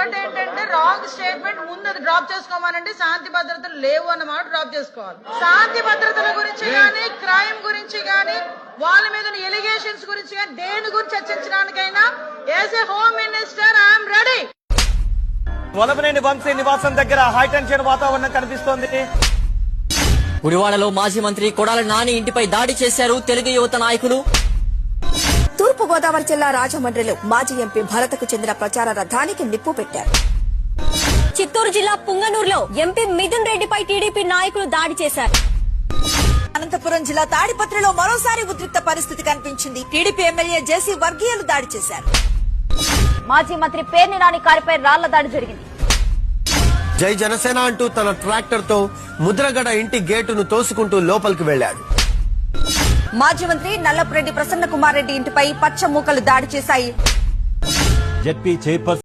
ఒకటి ఏంటంటే wrong statement ముందు అది డ్రాప్ చేసుకోమనండి. శాంతి భద్రతలు లేవు అన్నమాట డ్రాప్ చేసుకోవాలి. శాంతి భద్రతల గురించి గానీ, క్రైమ్ గురించి గానీ, వాళ్ళ మీద ఎలిగేషన్స్ గురించి గానీ, దేని గురించి చర్చించడానికైనా as a home minister I'm ready. Vallabhaneni Vamsi నివాసం దగ్గర హైటెన్షన్ వాతావరణం కనిపిస్తోంది. గుడివాడలో మాజీ మంత్రి కొడాల నాని ఇంటిపై దాడి చేశారు తెలుగు యువత నాయకులు. తూర్పు గోదావరి జిల్లా రాజమండ్రిలో మాజీ ఎంపీ భరత్కు చెందిన ప్రచార రథానికి నిప్పు పెట్టారు. చిత్తూరు జిల్లా పుంగనూరులో ఎంపీ మిథున్ రెడ్డిపై టీడీపీ నాయకులు దాడి చేశారు. అనంతపురం జిల్లా తాడిపత్రిలో మరోసారి ఉద్రిక్త పరిస్థితి కనిపించింది. టీడీపీ ఎమ్మెల్యే జేసీ వర్గీయులు దాడి చేశారు. మాజీ మంత్రి పేర్ని నాని కారుపై రాళ్ల దాడి జరిగింది. జై జనసేన అంటూ తన ట్రాక్టర్ తో ముద్రగడ ఇంటి గేటును తోసుకుంటూ లోపలికి వెళ్లాడు. మాజీ మంత్రి నల్లపురెడ్డి ప్రసన్న కుమార్ రెడ్డి ఇంటిపై పచ్చ మూకలు దాడి చేశాయి. ZP chairperson